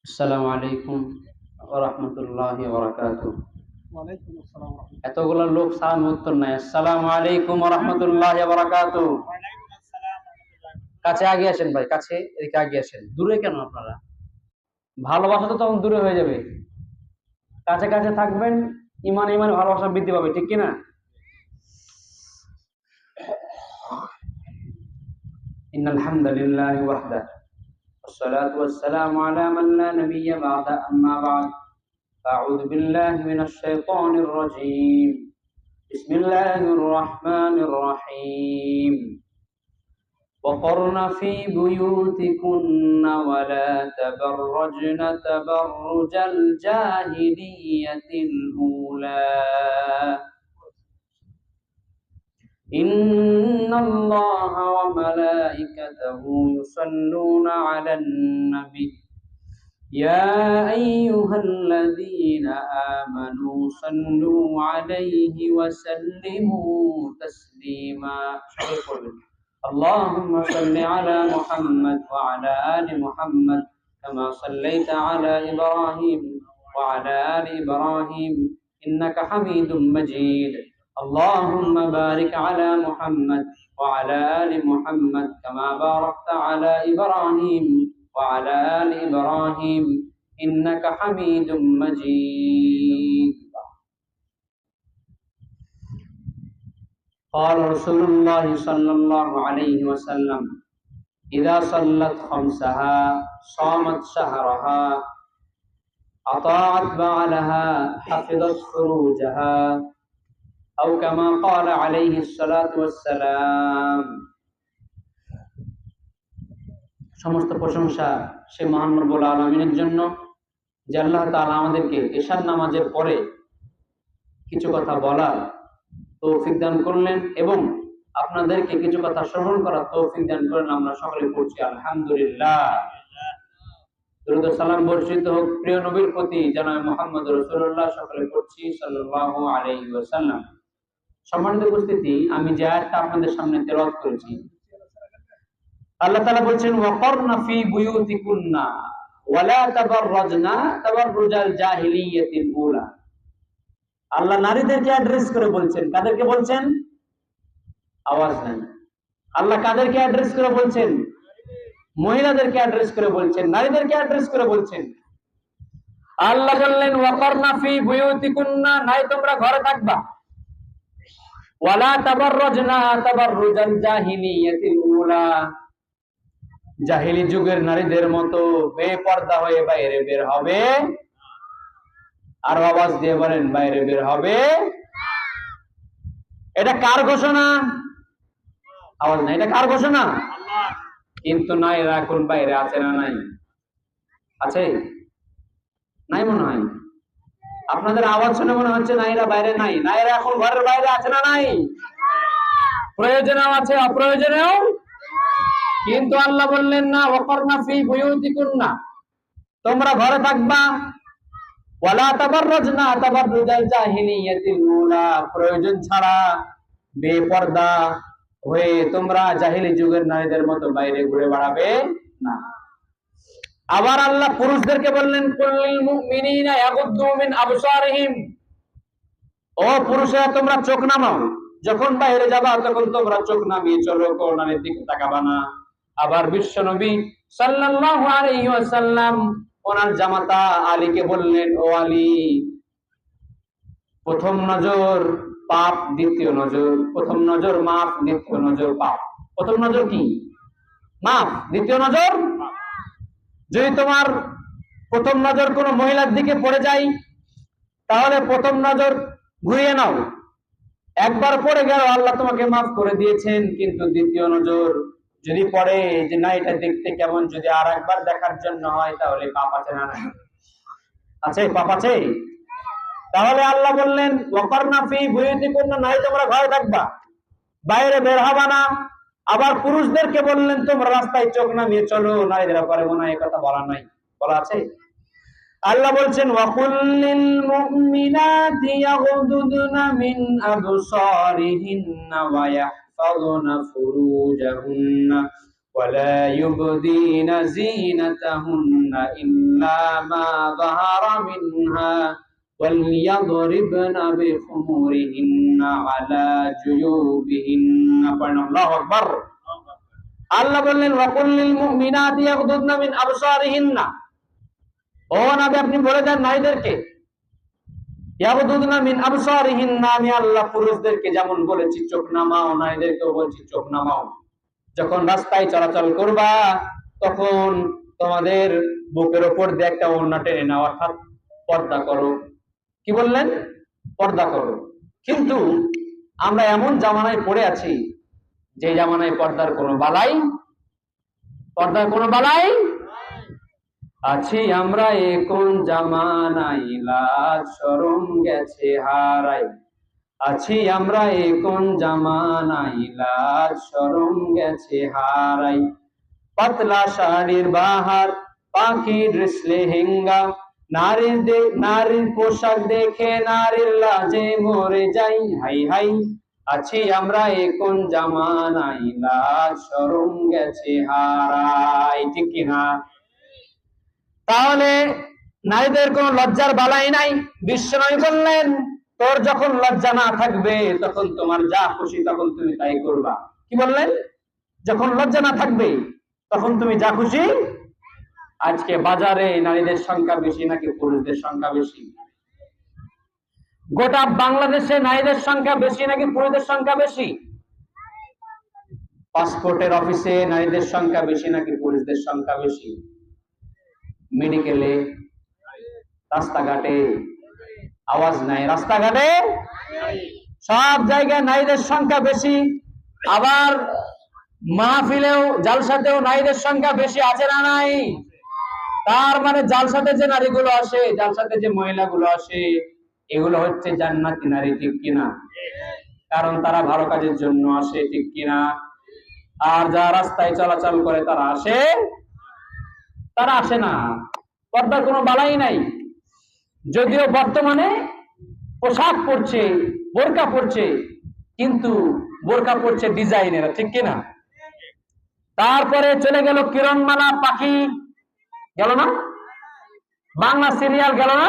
আসসালামু আলাইকুম ওয়া রাহমাতুল্লাহি ওয়া বারাকাতুহু। ওয়ালাইকুম আসসালাম ওয়া রাহমাতুল্লাহ। এতগুলা লোক সালাম উত্তর নাই। আসসালামু আলাইকুম ওয়া রাহমাতুল্লাহি ওয়া বারাকাতুহু। ওয়ালাইকুম আসসালাম ওয়া রাহমাতুল্লাহি ওয়া কাছে বারাকাতুহু। আগে আসেন ভাই, কাছে এদিকে আগে আসেন। দূরে কেন আপনারা? ভালোবাসা তো তখন দূরে হয়ে যাবে। কাছে কাছে থাকবেন, ইমান ইমান ভালোবাসা বৃদ্ধি পাবে, ঠিক কি না? ইন্নাল হামদালিল্লাহি ওয়াহদা والصلاة والسلام على من لا نبي بعد أما بعد أعوذ بالله من الشيطان الرجيم بسم الله الرحمن الرحيم وقرن في بيوتكن ولا تبرجن تبرج الجاهلية الأولى إن الله وملائكته يصلون على النبي يا أيها الذين آمنوا صلوا عليه وسلموا تسليما. اللهم صل على محمد وعلى آل محمد كما صليت على إبراهيم وعلى آل إبراهيم إنك حميد مجيد. اللهم بارك على محمد وعلى آل محمد كما باركت على إبراهيم وعلى آل إبراهيم إنك حميد مجيد. قال رسول الله صلى الله عليه وسلم إذا صلت خمسها صامت شهرها أطاعت بعلها حفظت فروجها أو كما قال عليه الصلاة والسلام. সমস্ত প্রশংসা সে মহান রব্বুল আলামিনের জন্য যে আল্লাহ তাআলা আমাদেরকে এশার নামাজের পরে কিছু কথা বলার তৌফিক দান করলেন এবং আপনাদেরকে কিছু কথা শ্রবণ করার তৌফিক দান করলেন। আমরা সকলে পড়ছি আলহামদুলিল্লাহ। দরুদ ও সালাম বর্ষিত হোক প্রিয় নবীর প্রতি জনাব মুহাম্মদ রাসূলুল্লাহ, সকলে পড়ছি সাল্লাল্লাহু আলাইহি ওয়াসাল্লাম। সম্মানিত উপস্থিতি, আমি যে আয়াতটা আপনাদের সামনে তেলাওয়াত করেছি, আল্লাহ তাআলা বলছেন ওয়াকরনা ফি বুয়ুতিকুন্না ওয়ালা তাবাররাজনা তাবাররুজাল জাহিলিয়াতিল উলা। আল্লাহ নারীদেরকে অ্যাড্রেস করে বলছেন। কাদেরকে বলছেন? আওয়াজ নাই। আল্লাহ কাদেরকে অ্যাড্রেস করে বলছেন? মহিলাদেরকে অ্যাড্রেস করে বলছেন, নারীদেরকে অ্যাড্রেস করে বলছেন। আল্লাহ বললেন ওয়াকরনা ফি বুয়ুতিকুন্না, নাই তোমরা ঘরে থাকবা। ওয়ালা তাবাররাজনা তাবাররুজাল জাহিলিয়াতিল উলা, জাহিলি যুগের নারীদের মতো বেপর্দা হয়ে বাইরে বের হবে। আর আওয়াজ দিয়ে বলেন বাইরে বের হবে। এটা কার ঘোষণা? আওয়াজ নাই। এটা কার ঘোষণা? আল্লাহ। কিন্তু নারীরা এখন বাইরে আছে না নাই? আছে? নাই মনে হয়। আপনাদের আওয়াজ শুনে মনে হচ্ছে নারীরা বাইরে নাই। নারীরা এখন ঘরের বাইরে আছে না নাই? প্রয়োজনেও আছে, অপ্রয়োজনেও। কিন্তু আল্লাহ বললেন না ওয়াকরনা ফি বুয়ুতিকুন্না, তোমরা ঘরে থাকবা। ওয়ালা তাবাররাজনা তাবাররুজাল জাহিলিয়াতিল উলা, প্রয়োজন ছাড়া বেপর্দা হয়ে তোমরা জাহিলি যুগের নারীদের মতো বাইরে ঘুরে বেড়াবে না। আবার আল্লাহ পুরুষদেরকে বললেন কুল্লিল মুমিনিনা ইয়াগুদ্দু মিন আবসারিহিম, ও পুরুষেরা তোমরা চোখ নামাও। যখন বাইরে যাবা তখন তোমরা চোখ নামিয়ে চলো, কোন নারীর দিকে তাকাবা না। আবার বিশ্ব নবী সাল্লাল্লাহু আলাইহি ওয়াসাল্লাম ওনার জামাতা আলীকে বললেন, ও আলী, প্রথম নজর পাপ, দ্বিতীয় নজর, প্রথম নজর মাপ, দ্বিতীয় নজর পাপ। প্রথম নজর কি? মাপ। দ্বিতীয় নজর, যদি তোমার প্রথম নজর কোনো মহিলার দিকে পড়ে যায় তাহলে প্রথম নজর ঘুরিয়ে নাও। একবার পড়ে গেল, আল্লাহ তোমাকে মাফ করে দিয়েছেন। কিন্তু দ্বিতীয় নজর যদি পড়ে যে না এটা দেখতে কেমন, যদি আর একবার দেখার জন্য হয় তাহলে পাপ আছে না নাই? আছে, পাপ আছে। তাহলে আল্লাহ বললেন ওয়াকরনা ফি বুয়ুতিকুন্না, নাই তোমরা ঘরে থাকবা, বাইরে বের হবা না। আবার পুরুষদেরকে বললেন তোমরা রাস্তায় চোখ নামিয়ে চলো। নারীদের ব্যাপারে মনে হয় কথা বলা নাই, বলা আছে? আল্লাহ বলছেন ওয়াকুল্লিল মুমিনাতি ইয়াগুদুদনা মিন আবসারিহিন্না ওয়া ইয়াহফাযুনা ফুরুজাহুন্না ولا يبدين زينتهن إلا ما ظهر منها وليضربن بخمورهن على جيوبهن الله أكبر আল্লাহ বললেন ওয়াকুল্লিল মুমিনাতি ইয়াগদুদনা মিন আবসারিহিন্না ও নবী আপনি বলে দেন নারীদেরকে ইয়াগদুদনা মিন আবসারিহিন্না আমি আল্লাহ পুরুষদেরকে যেমন বলেছি চোখ নামাও নারীদেরকেও বলছি চোখ নামাও যখন রাস্তায় চলাচল করবা তখন তোমাদের বুকের উপর দিয়ে একটা ওড়না টেনে নাও অর্থাৎ পর্দা করো কি বললেন পর্দা করো কিন্তু আমরা এমন জামানায় পড়ে আছি যে জামানায় পর্দার কোনো বালাই আছি আমরা কোন জামানায় লাজ শরম গেছে হারাই আছি আমরা কোন জামানায় লাজ শরম গেছে হারাই পাতলা শাড়ির বাহার পাখি ড্রেস লেহেঙ্গা নারীর পোশাক দেখে নারীর লাজে মরে যাই হাই হাই আছি আমরা কোন জামানায় লাজ শরম গেছে হারাই ঠিক কিনা তাহলে নারীদের কোনো লজ্জার বালাই নাই বিশ্বনবী বললেন তোর যখন লজ্জা না থাকবে তখন তোমার যা খুশি তখন তুমি তাই করবা কি বললেন যখন লজ্জা না থাকবে তখন তুমি যা খুশি আজকে বাজারে নারীদের সংখ্যা বেশি নাকি পুরুষদের সংখ্যা বেশি গোটা বাংলাদেশে নারীদের সংখ্যা বেশি নাকি পুরুষদের সংখ্যা বেশি পাসপোর্টের অফিসে নারীদের সংখ্যা বেশি নাকি পুরুষদের সংখ্যা বেশি মেডিকেলে রাস্তাঘাটে আওয়াজ নাই রাস্তাঘাটে সব জায়গায় নারীদের সংখ্যা বেশি আবার মাহফিলেও জালসাতেও নারীদের সংখ্যা বেশি আছে না নাই তার মানে জালসাতে যে নারীগুলো আসে জালসাতে যে মহিলাগুলো আসে এগুলো হচ্ছে জান্নাতি নারী ঠিক কিনা কারণ তারা ভালো কাজের জন্য আসে ঠিক কিনা আর যারা রাস্তায় চলাচল করে তারা আসে না পর্দার কোনো বালাই নাই যদিও বর্তমানে পোশাক পরছে বোরকা পরছে কিন্তু বোরকা পরছে ডিজাইনের ঠিক কিনা তারপরে চলে গেল কিরণমালা পাখি গেল না বাংলা সিরিয়াল গেল না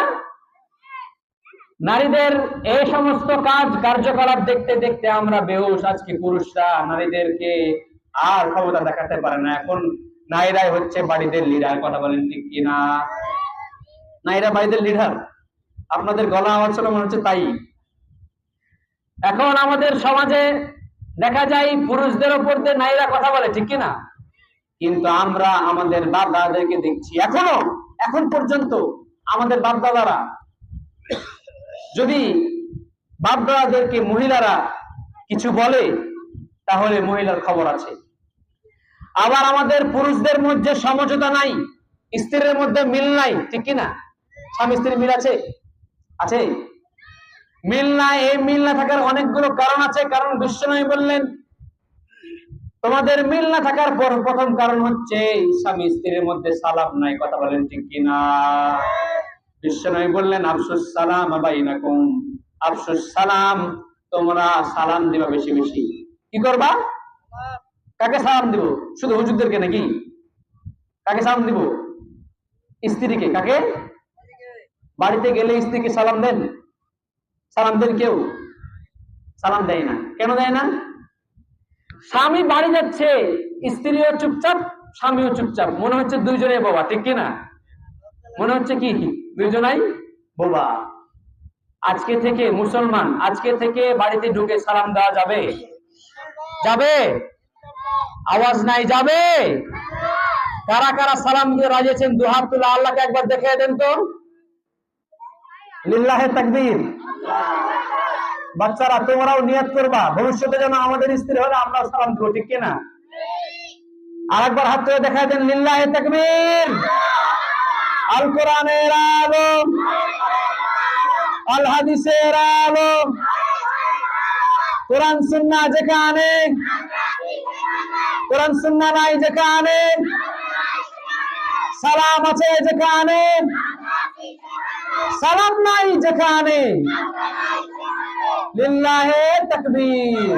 নারীদের এই সমস্ত কার্যকলাপ দেখতে দেখতে আমরা বেহুশ আজকে পুরুষরা নারীদেরকে আর ক্ষমতা দেখাতে পারে না এখন নারীরাই হচ্ছে বাড়িদের লিডার কথা বলেন ঠিক কিনা নারীরা বাড়িদের লিডার আপনাদের গলা আওয়াজ শুনে মনে হচ্ছে তাই এখন আমাদের সমাজে দেখা যায় পুরুষদের উপর দিয়ে নারীরা কথা বলে ঠিক কিনা কিন্তু আমরা আমাদের বাপ দাদাদেরকে দেখছি এখন পর্যন্ত আমাদের বাপ দাদারা যদি বাপ দাদাদেরকে মহিলারা কিছু বলে তাহলে মহিলার খবর আছে আবার আমাদের পুরুষদের মধ্যে সমঝোতা নাই স্ত্রীর মধ্যে মিল নাই ঠিক কিনা স্বামী স্ত্রীর মিল আছে মিল নাই এই মিল না থাকার অনেকগুলো কারণ আছে কারণ বিশ্বনবী বললেন তোমাদের মিল না থাকার প্রথম কারণ হচ্ছে স্বামী স্ত্রীর মধ্যে সালাম নাই কথা বলেন ঠিক কিনা বিশ্বনবী বললেন আফসুস সালাম বাইনাকুম আফসুস সালাম তোমরা সালাম দিবা বেশি বেশি কি করবা কাকে সালাম দিব শুধু হুজুরদেরকে নাকি কাকে সালাম দিব স্ত্রীকে কাকে বাড়িতে গেলে স্ত্রীকে সালাম দেন কেউ সালাম দেয় না কেন দেয় না স্বামী বাড়ি যাচ্ছে স্ত্রীও চুপচাপ স্বামীও চুপচাপ মনে হচ্ছে দুইজনে বাবা ঠিক কিনা মনে হচ্ছে কি দুইজনাই বাবা আজকে থেকে মুসলমান আজকে থেকে বাড়িতে ঢুকে সালাম দেওয়া যাবে আওয়াজ নাই যাবে কারা কারা সালাম দিয়ে রাজি আছেন দুহাত তুলে আল্লাহকে একবার দেখিয়ে দেন তো লিল্লাহে তাকবীর বাচ্চারা তোমরাও নিয়ত করবা ভবিষ্যতে যেন আমাদের স্ত্রী হলে আমরা সালাম দেব ঠিক কিনা আরেকবার হাত তুলে দেখায় দেন লিল্লাহে তাকবীর আল কোরআনের আলো আল হাদিসের আলো কোরআন সুন্নাহ যেখানে কোরআন সুন্নাহ নাই যেখানে সালাম আছে যেখানে সালাম নাই যেখানে লিল্লাহে তাকবীর